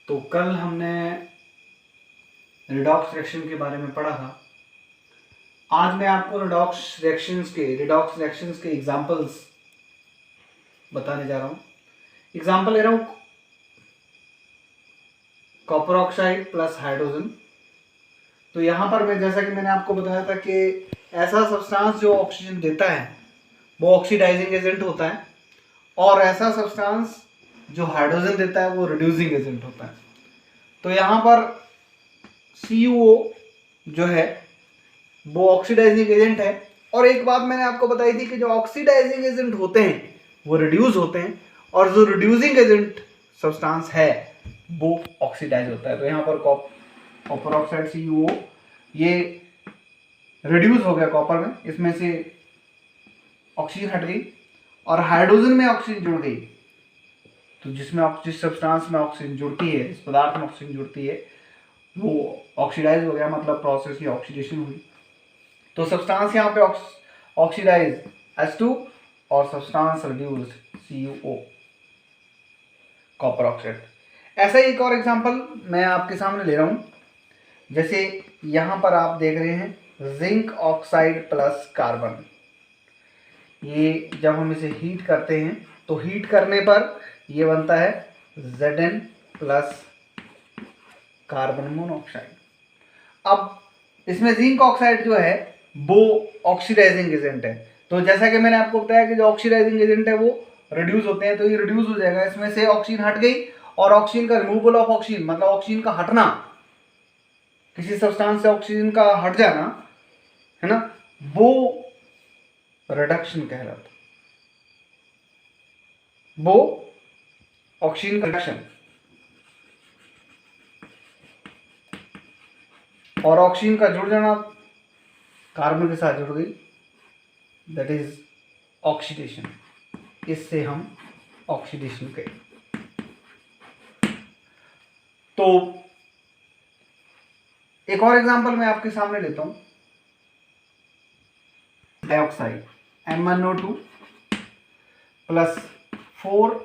तो कल हमने रिडॉक्स रिएक्शन के बारे में पढ़ा था। आज मैं आपको रिडॉक्स रिएक्शंस के एग्जांपल्स बताने जा रहा हूँ। एग्जांपल ले रहा हूँ कॉपर ऑक्साइड प्लस हाइड्रोजन। तो यहाँ पर मैं जैसा कि मैंने आपको बताया था कि ऐसा सब्सटेंस जो ऑक्सीजन देता है वो ऑक्सीडाइजिंग एजेंट होता है, और ऐसा सब्सटेंस जो हाइड्रोजन देता है वो रिड्यूसिंग एजेंट होता है। तो यहाँ पर CuO जो है वो ऑक्सीडाइजिंग एजेंट है, और एक बात मैंने आपको बताई थी कि जो ऑक्सीडाइजिंग एजेंट होते हैं वो रिड्यूस होते हैं, और जो रिड्यूसिंग एजेंट सब्सटेंस है वो ऑक्सीडाइज होता है। तो यहाँ पर कॉपर ऑक्साइड CuO ये रिड्यूस हो गया कॉपर में, इसमें से ऑक्सीजन हट गई और हाइड्रोजन में ऑक्सीजन जुड़ गई। तो जिस सब्सटेंस में ऑक्सीजन जुड़ती है, इस पदार्थ में ऑक्सीजन जुड़ती है, वो ऑक्सीडाइज हो गया, मतलब प्रोसेस की ऑक्सीडेशन हुई। तो सब्सटेंस यहाँ पे ऑक्सीडाइज H2 और substance reduced CuO copper oxide. ऐसा ही एक और एग्जांपल मैं आपके सामने ले रहा हूँ। जैसे यहाँ पर आप देख रहे हैं जिंक ऑक्साइड प्लस कार्बन। ये जब हम इसे हीट करते हैं तो हीट करने पर ये बनता है Zn प्लस कार्बन मोनोऑक्साइड। अब इसमें जिंक ऑक्साइड जो है वो ऑक्सीडाइजिंग एजेंट है। तो जैसा कि मैंने आपको बताया कि जो ऑक्सीडाइजिंग एजेंट है वो रिड्यूस होते हैं, तो ये रिड्यूस हो जाएगा। इसमें से ऑक्सीजन हट गई, और ऑक्सीजन का रिमूवल ऑफ ऑक्सीजन मतलब ऑक्सीजन का हटना, किसी सब्सटेंस से ऑक्सीजन का हट जाना है ना, वो रिडक्शन कहलाता है। वो ऑक्सीजन का रिडक्शन, और ऑक्सीजन का जुड़ जाना कार्बन के साथ जुड़ गई, दैट इज ऑक्सीडेशन। इससे हम ऑक्सीडेशन कहें। तो एक और एग्जांपल मैं आपके सामने लेता हूं। Dioxide MnO2 plus 4HCl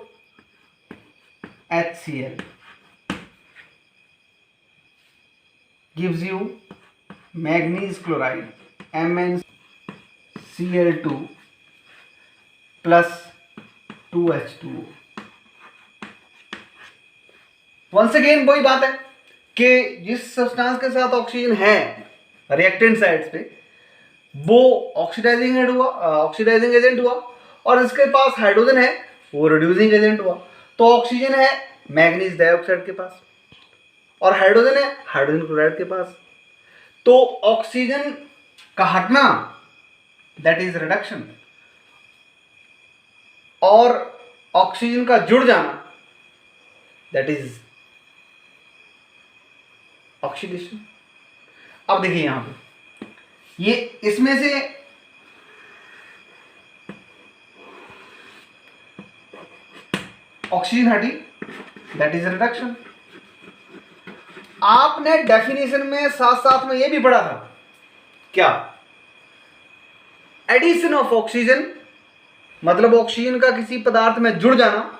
gives you manganese chloride MnCl2 plus 2H2O। Once again वही बात है कि जिस सब्सटेंस के साथ ऑक्सीजन है रिएक्टेंट साइड पे वो ऑक्सीडाइजिंग एजेंट हुआ, और इसके पास हाइड्रोजन है वो रिड्यूसिंग एजेंट हुआ। तो ऑक्सीजन है मैग्नीज डाइऑक्साइड के पास, और हाइड्रोजन है हाइड्रोजन क्लोराइड के पास। तो ऑक्सीजन का हटना दैट इज रिडक्शन, और ऑक्सीजन का जुड़ जाना दैट इज ऑक्सीडेशन। अब देखिए यहां पे ये इसमें से ऑक्सीजन हटी दैट इज रिडक्शन। आपने डेफिनेशन में साथ साथ में ये भी पढ़ा था क्या, एडिशन ऑफ ऑक्सीजन मतलब ऑक्सीजन का किसी पदार्थ में जुड़ जाना,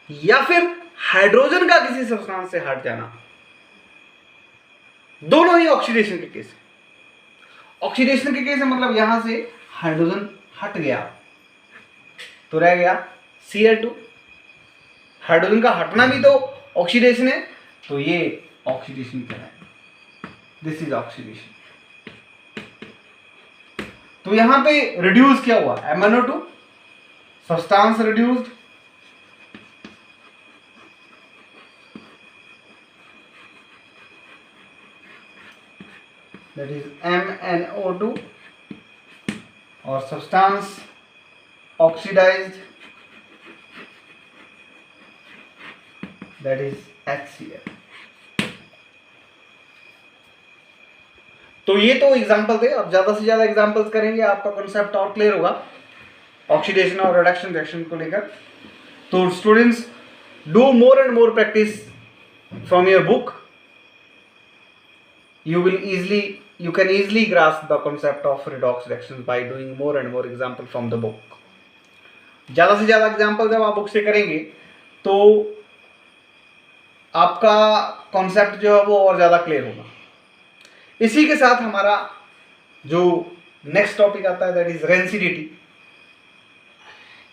या फिर हाइड्रोजन का किसी सब्सटेंस से हट जाना, दोनों ही ऑक्सीडेशन के केस है। ऑक्सीडेशन के केस है मतलब यहां से हाइड्रोजन हट गया तो रह गया Cl2। हाइड्रोजन का हटना भी तो ऑक्सीडेशन है, तो ये ऑक्सीडेशन कहलाएगा, दिस इज ऑक्सीडेशन। तो यहां पे रिड्यूस क्या हुआ, MnO2 substance reduced, that is MnO2, और substance oxidised that is HCl। तो ये तो एग्जांपल थे। अब ज्यादा से ज्यादा एग्जांपल्स करेंगे, आपका कॉन्सेप्ट और क्लियर होगा ऑक्सीडेशन और रिडक्शन रिएक्शन को लेकर। तो students, do more and more practice from your book. You can easily grasp the concept of redox reactions by doing more and more example from the book। ज़्यादा से ज़्यादा example जब आप book से करेंगे तो आपका कॉन्सेप्ट जो है वो और ज़्यादा क्लियर होगा। इसी के साथ हमारा जो नेक्स्ट टॉपिक आता है दैट इज रेंसिडिटी।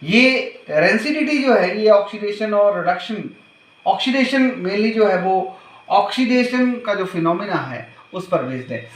ये रेंसिडिटी जो है ये ऑक्सीडेशन और रिडक्शन, ऑक्सीडेशन मेनली जो है वो ऑक्सीडेशन का जो फिनोमिना है उस पर बेस्ड है।